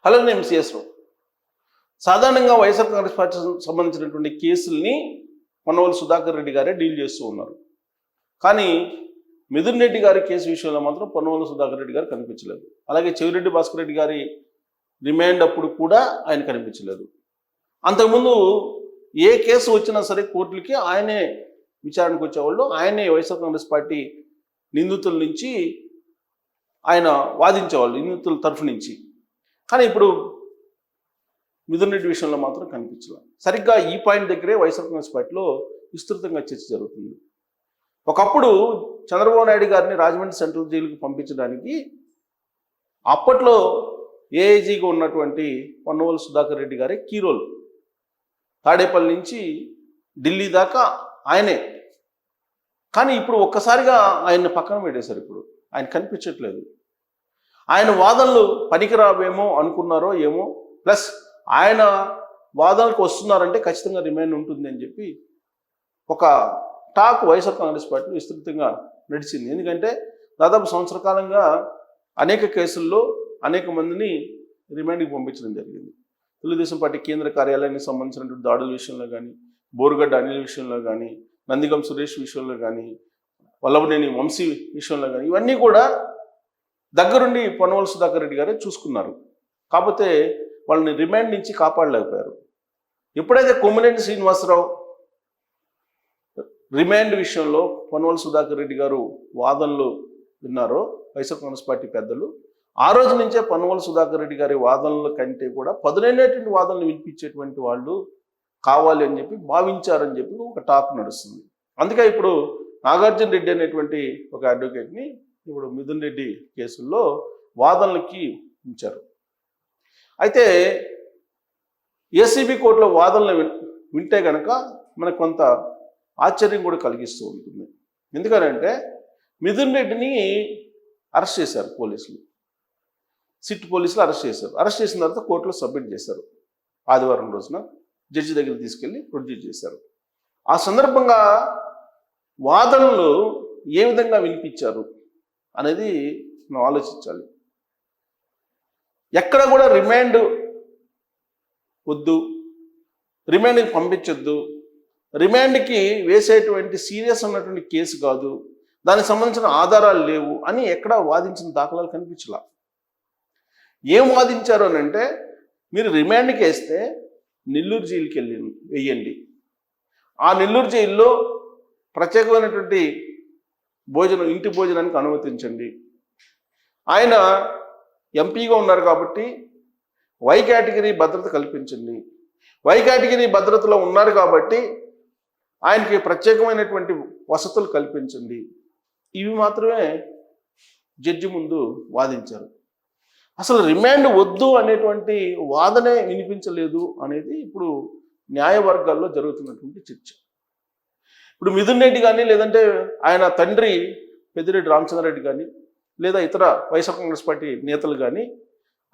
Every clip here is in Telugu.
హలో నేను ఎంసీఎస్ రావు. సాధారణంగా వైఎస్ఆర్ కాంగ్రెస్ పార్టీ సంబంధించినటువంటి కేసుల్ని పొన్నవోలు సుధాకర్ రెడ్డి గారే డీల్ చేస్తూ ఉన్నారు. కానీ మిథున్ రెడ్డి గారి కేసు విషయంలో మాత్రం పొన్నవోలు సుధాకర్ రెడ్డి గారు కనిపించలేదు. అలాగే చెవిరెడ్డి భాస్కర్ రెడ్డి గారి రిమాండ్ అప్పుడు కూడా ఆయన కనిపించలేదు. అంతకుముందు ఏ కేసు వచ్చినా సరే కోర్టులకి ఆయనే విచారణకు వచ్చేవాళ్ళు, ఆయనే వైఎస్ఆర్ కాంగ్రెస్ పార్టీ నిందితుల నుంచి ఆయన వాదించేవాళ్ళు, నిందితుల తరఫు నుంచి. కానీ ఇప్పుడు మిథున్ రెడ్డి విషయంలో మాత్రం కనిపించలేదు. సరిగ్గా ఈ పాయింట్ దగ్గరే వైఎస్ఆర్ కాంగ్రెస్ పార్టీలో విస్తృతంగా చర్చ జరుగుతుంది. ఒకప్పుడు చంద్రబాబు నాయుడు గారిని రాజమండ్రి సెంట్రల్ జైలుకి పంపించడానికి అప్పట్లో ఏఐజీగా ఉన్నటువంటి పొన్నవోలు సుధాకర్ రెడ్డి గారే కీ రోల్. తాడేపల్లి నుంచి ఢిల్లీ దాకా ఆయనే. కానీ ఇప్పుడు ఒక్కసారిగా ఆయన్ని పక్కన పెట్టేశారు. ఇప్పుడు ఆయన కనిపించట్లేదు. ఆయన వాదనలు పనికిరావేమో అనుకున్నారో ఏమో, ప్లస్ ఆయన వాదనలకు వస్తున్నారంటే ఖచ్చితంగా రిమైండ్ ఉంటుంది అని చెప్పి ఒక టాక్ వైఎస్ఆర్ కాంగ్రెస్ పార్టీలో విస్తృతంగా నడిచింది. ఎందుకంటే దాదాపు సంవత్సర కాలంగా అనేక కేసుల్లో అనేక మందిని రిమాండ్కి పంపించడం జరిగింది. తెలుగుదేశం పార్టీ కేంద్ర కార్యాలయానికి సంబంధించినటువంటి దాడుల విషయంలో కానీ, బోరుగడ్డ అనిల్ విషయంలో కానీ, నందిగం సురేష్ విషయంలో కానీ, వల్లభనేని వంశీ విషయంలో కానీ, ఇవన్నీ కూడా దగ్గరుండి పొన్నవోలు సుధాకర్ రెడ్డి గారే చూసుకున్నారు. కాకపోతే వాళ్ళని రిమాండ్ నుంచి కాపాడలేకపోయారు. ఎప్పుడైతే కొమ్మినేని శ్రీనివాసరావు రిమాండ్ విషయంలో పొన్నవోలు సుధాకర్ రెడ్డి గారు వాదనలు విన్నారో వైఎస్ఆర్ కాంగ్రెస్ పార్టీ పెద్దలు, ఆ రోజు నుంచే పొన్నవోలు సుధాకర్ రెడ్డి గారి వాదనల కంటే కూడా పదునైనటువంటి వాదనలు వినిపించేటువంటి వాళ్ళు కావాలి అని చెప్పి భావించారని చెప్పి ఒక టాక్ నడుస్తుంది. అందుకే ఇప్పుడు నాగార్జున రెడ్డి అనేటువంటి ఒక అడ్వకేట్ని ఇప్పుడు మిథున్ రెడ్డి కేసుల్లో వాదనలకి ఉంచారు. అయితే ఏసీబీ కోర్టులో వాదనలు వింటే కనుక మనకు కొంత ఆశ్చర్యం కూడా కలిగిస్తూ ఉంటుంది. ఎందుకనంటే మిథున్ రెడ్డిని అరెస్ట్ చేశారు పోలీసులు, సిట్ పోలీసులు అరెస్ట్ చేశారు. అరెస్ట్ చేసిన తర్వాత కోర్టులో సబ్మిట్ చేశారు. ఆదివారం రోజున జడ్జి దగ్గర తీసుకెళ్ళి ప్రొడ్యూస్ చేశారు. ఆ సందర్భంగా వాదనలు ఏ విధంగా వినిపించారు అనేది మనం ఆలోచించాలి. ఎక్కడ కూడా రిమాండ్ వద్దు, రిమాండ్కి పంపించొద్దు, రిమాండ్కి వేసేటువంటి సీరియస్ ఉన్నటువంటి కేసు కాదు, దానికి సంబంధించిన ఆధారాలు లేవు అని ఎక్కడ వాదించిన దాఖలాలు కనిపించలా. ఏం వాదించారు అని అంటే, మీరు రిమాండ్కి వేస్తే నెల్లూరు జైలుకి వెయ్యండి, ఆ నెల్లూరు జైల్లో ప్రత్యేకమైనటువంటి భోజనం, ఇంటి భోజనానికి అనుమతించండి. ఆయన ఎంపీగా ఉన్నారు కాబట్టి వై కేటగిరీ భద్రత కల్పించండి. వై కేటగిరీ భద్రతలో ఉన్నారు కాబట్టి ఆయనకి ప్రత్యేకమైనటువంటి వసతులు కల్పించండి. ఇవి మాత్రమే జడ్జి ముందు వాదించారు. అసలు రిమాండ్ వద్దు అనేటువంటి వాదనే వినిపించలేదు అనేది ఇప్పుడు న్యాయవర్గాల్లో జరుగుతున్నటువంటి చర్చ. ఇప్పుడు మిథున్ రెడ్డి కానీ, లేదంటే ఆయన తండ్రి పెద్దిరెడ్డి రామచంద్రారెడ్డి కానీ, లేదా ఇతర వైఎస్ఆర్ కాంగ్రెస్ పార్టీ నేతలు కానీ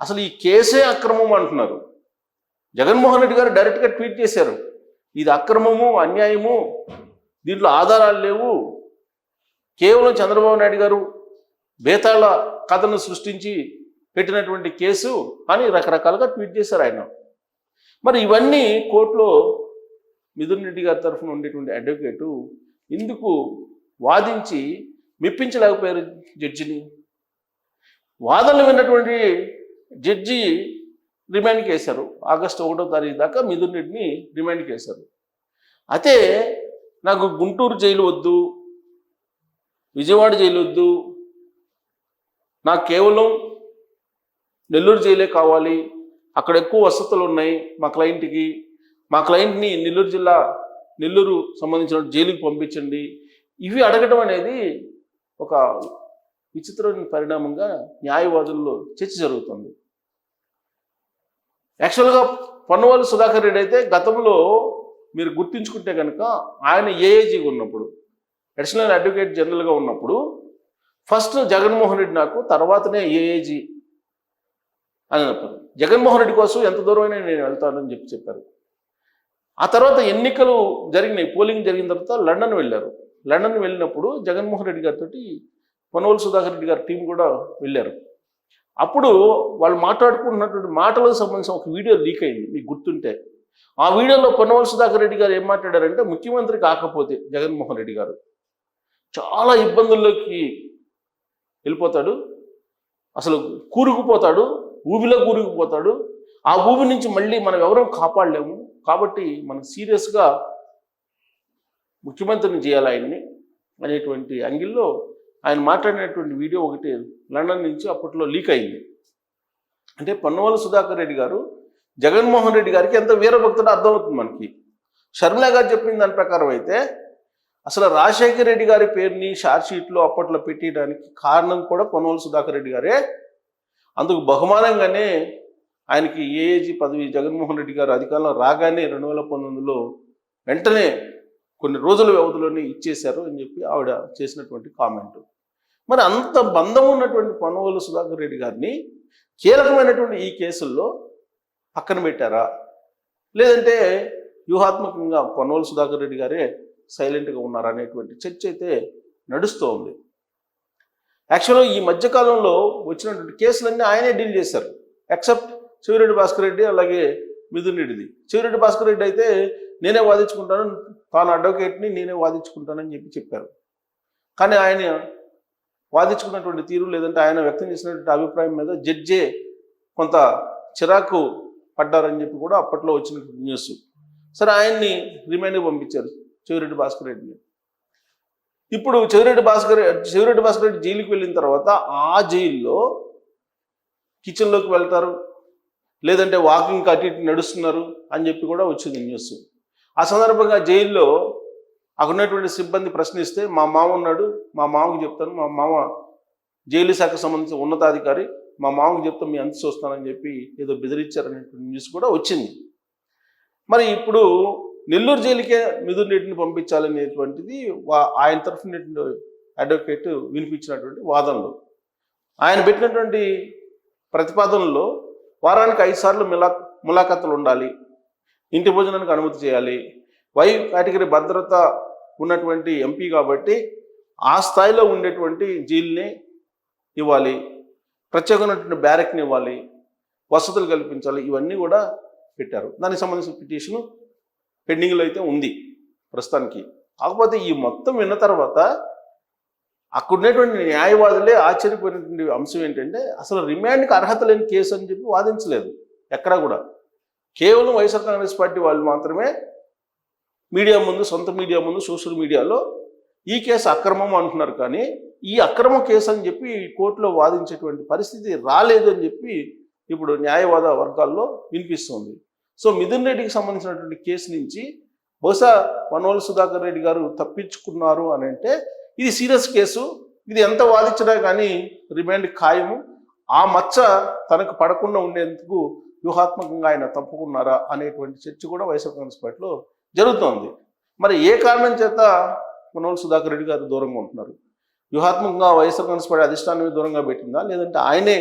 అసలు ఈ కేసే అక్రమం అంటున్నారు. జగన్మోహన్ రెడ్డి గారు డైరెక్ట్గా ట్వీట్ చేశారు, ఇది అక్రమము, అన్యాయము, దీంట్లో ఆధారాలు లేవు, కేవలం చంద్రబాబు నాయుడు గారు బేతాళ కథను సృష్టించి పెట్టినటువంటి కేసు అని రకరకాలుగా ట్వీట్ చేశారు ఆయన. మరి ఇవన్నీ కోర్టులో మిథున్ రెడ్డి గారి తరఫున ఉండేటువంటి అడ్వకేటు ఎందుకు వాదించి మెప్పించలేకపోయారు జడ్జిని? వాదనలు విన్నటువంటి జడ్జి రిమాండ్కి వేశారు. ఆగస్టు 1వ తారీఖు దాకా మిథున్ రెడ్డిని రిమాండ్కి వేశారు. అయితే నాకు గుంటూరు జైలు వద్దు, విజయవాడ జైలు వద్దు, నాకు కేవలం నెల్లూరు జైలే కావాలి, అక్కడ ఎక్కువ వసతులు ఉన్నాయి మా క్లయింట్కి, మా క్లయింట్ని నెల్లూరు సంబంధించిన జైలుకి పంపించండి, ఇవి అడగడం అనేది ఒక విచిత్రమైన పరిణామంగా న్యాయవాదుల్లో చర్చ జరుగుతుంది. యాక్చువల్గా పొన్నవోలు సుధాకర్ రెడ్డి అయితే గతంలో మీరు గుర్తించుకుంటే కనుక ఆయన ఏఏజీగా ఉన్నప్పుడు, అడిషనల్ అడ్వకేట్ జనరల్గా ఉన్నప్పుడు ఫస్ట్ జగన్మోహన్ రెడ్డి నాకు, తర్వాతనే ఏఏజీ అని చెప్పారు. జగన్మోహన్ రెడ్డి కోసం ఎంత దూరమైనా నేను వెళ్తానని చెప్పారు. ఆ తర్వాత ఎన్నికలు జరిగినాయి, పోలింగ్ జరిగిన తర్వాత లండన్ వెళ్ళారు. లండన్ వెళ్ళినప్పుడు జగన్మోహన్ రెడ్డి గారితో పొన్నవోలు సుధాకర్ రెడ్డి గారి టీం కూడా వెళ్ళారు. అప్పుడు వాళ్ళు మాట్లాడుకుంటున్నటువంటి మాటలకు సంబంధించిన ఒక వీడియో లీక్ అయింది, మీకు గుర్తుంటే. ఆ వీడియోలో పొన్నవోలు సుధాకర్ రెడ్డి గారు ఏం మాట్లాడారంటే, ముఖ్యమంత్రి కాకపోతే జగన్మోహన్ రెడ్డి గారు చాలా ఇబ్బందుల్లోకి వెళ్ళిపోతాడు, అసలు కూరుకుపోతాడు, ఊబిలో కూరుకుపోతాడు. ఆ ఊబి నుంచి మళ్ళీ మనం ఎవరూ కాపాడలేము, కాబట్టి మనం సీరియస్గా ముఖ్యమంత్రిని చేయాలి ఆయన్ని అనేటువంటి యాంగిల్లో ఆయన మాట్లాడినటువంటి వీడియో ఒకటి లండన్ నుంచి అప్పట్లో లీక్ అయింది. అంటే పొన్నవోలు సుధాకర్ రెడ్డి గారు జగన్మోహన్ రెడ్డి గారికి ఎంత వీరభక్తుడో అర్థమవుతుంది మనకి. షర్మిల గారు చెప్పిన దాని ప్రకారం అయితే అసలు రాజశేఖర రెడ్డి గారి పేరుని షార్ట్షీట్లో అప్పట్లో పెట్టడానికి కారణం కూడా పొన్నవోలు సుధాకర్ రెడ్డి గారే. అందుకు బహుమానంగానే ఆయనకి ఏఏజీ పదవి జగన్మోహన్ రెడ్డి గారు అధికారంలో రాగానే 2019లో వెంటనే కొన్ని రోజుల వ్యవధిలోనే ఇచ్చేశారు అని చెప్పి ఆవిడ చేసినటువంటి కామెంట్. మరి అంత బంధం ఉన్నటువంటి పొన్నవోలు సుధాకర్ రెడ్డి గారిని కీలకమైనటువంటి ఈ కేసుల్లో పక్కన పెట్టారా, లేదంటే వ్యూహాత్మకంగా పొన్నవోలు సుధాకర్ రెడ్డి గారే సైలెంట్గా ఉన్నారా అనేటువంటి చర్చ అయితే నడుస్తూ ఉంది. యాక్చువల్గా ఈ మధ్యకాలంలో వచ్చినటువంటి కేసులన్నీ ఆయనే డీల్ చేశారు, ఎక్సెప్ట్ చెవిరెడ్డి భాస్కర్ రెడ్డి అలాగే మిథున్ రెడ్డిది. చెవిరెడ్డి భాస్కర్ రెడ్డి అయితే నేనే వాదించుకుంటాను, తాను అడ్వకేట్ని నేనే వాదించుకుంటానని చెప్పారు. కానీ ఆయన వాదించుకున్నటువంటి తీరు, లేదంటే ఆయన వ్యక్తం చేసినటువంటి అభిప్రాయం మీద జడ్జే కొంత చిరాకు పడ్డారని చెప్పి కూడా అప్పట్లో వచ్చినటువంటి న్యూస్. సరే, ఆయన్ని రిమాండ్కి పంపించారు చెవిరెడ్డి భాస్కర్ రెడ్డిని. ఇప్పుడు చెవిరెడ్డి భాస్కర్ రెడ్డి జైలుకి వెళ్ళిన తర్వాత ఆ జైల్లో కిచెన్లోకి వెళ్తారు, లేదంటే వాకింగ్ అటు ఇటు నడుస్తున్నారు అని చెప్పి కూడా వచ్చింది న్యూస్. ఆ సందర్భంగా జైల్లో అక్కడ ఉన్నటువంటి సిబ్బంది ప్రశ్నిస్తే, మా మామ ఉన్నాడు, మా మామకు చెప్తాను, మా మామ జైలు శాఖకు సంబంధించిన ఉన్నతాధికారి, మా మామకు చెప్తాను మీ అంత చూస్తానని చెప్పి ఏదో బెదిరించారనేటువంటి న్యూస్ కూడా వచ్చింది. మరి ఇప్పుడు నెల్లూరు జైలుకే మిథున్ రెడ్డిని పంపించాలనేటువంటిది ఆయన తరఫున అడ్వకేట్ వినిపించినటువంటి వాదనలు. ఆయన పెట్టినటువంటి ప్రతిపాదనలో వారానికి 5 సార్లు ములాఖతులు ఉండాలి, ఇంటి భోజనానికి అనుమతి చేయాలి, వై కేటగిరీ భద్రత ఉన్నటువంటి ఎంపీ కాబట్టి ఆ స్థాయిలో ఉండేటువంటి జైలుని ఇవ్వాలి, ప్రత్యేకమైనటువంటి బ్యారెక్ని ఇవ్వాలి, వసతులు కల్పించాలి, ఇవన్నీ కూడా పెట్టారు. దానికి సంబంధించిన పిటిషను పెండింగ్లో అయితే ఉంది ప్రస్తుతానికి. కాకపోతే ఈ మొత్తం విన్న తర్వాత అక్కడ ఉన్నటువంటి న్యాయవాదులే ఆశ్చర్యపోయినటువంటి అంశం ఏంటంటే, అసలు రిమాండ్కి అర్హత లేని కేసు అని చెప్పి వాదించలేదు ఎక్కడా కూడా. కేవలం వైఎస్ఆర్ కాంగ్రెస్ పార్టీ వాళ్ళు మాత్రమే మీడియా ముందు, సొంత మీడియా ముందు, సోషల్ మీడియాలో ఈ కేసు అక్రమం అంటున్నారు. కానీ ఈ అక్రమ కేసు అని చెప్పి కోర్టులో వాదించేటువంటి పరిస్థితి రాలేదు అని చెప్పి ఇప్పుడు న్యాయవాద వర్గాల్లో వినిపిస్తుంది. సో మిథున్ రెడ్డికి సంబంధించినటువంటి కేసు నుంచి బహుశా పొన్నవోలు సుధాకర్ రెడ్డి గారు తప్పించుకున్నారు అని అంటే ఇది సీరియస్ కేసు, ఇది ఎంత వాదించినా కానీ రిమాండ్ ఖాయము. ఆ మచ్చ తనకు పడకుండా ఉండేందుకు వ్యూహాత్మకంగా ఆయన తప్పుకున్నారా అనేటువంటి చర్చ కూడా వైఎస్ఆర్ కాంగ్రెస్ పార్టీలో జరుగుతోంది. మరి ఏ కారణం చేత పొన్నవోలు సుధాకర్ రెడ్డి గారు దూరంగా ఉంటున్నారు? వ్యూహాత్మకంగా వైఎస్ఆర్ కాంగ్రెస్ పార్టీ అధిష్టానాన్ని దూరంగా పెట్టిందా, లేదంటే ఆయనే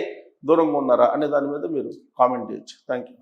దూరంగా ఉన్నారా అనే దాని మీద మీరు కామెంట్ చేయొచ్చు. Thank you.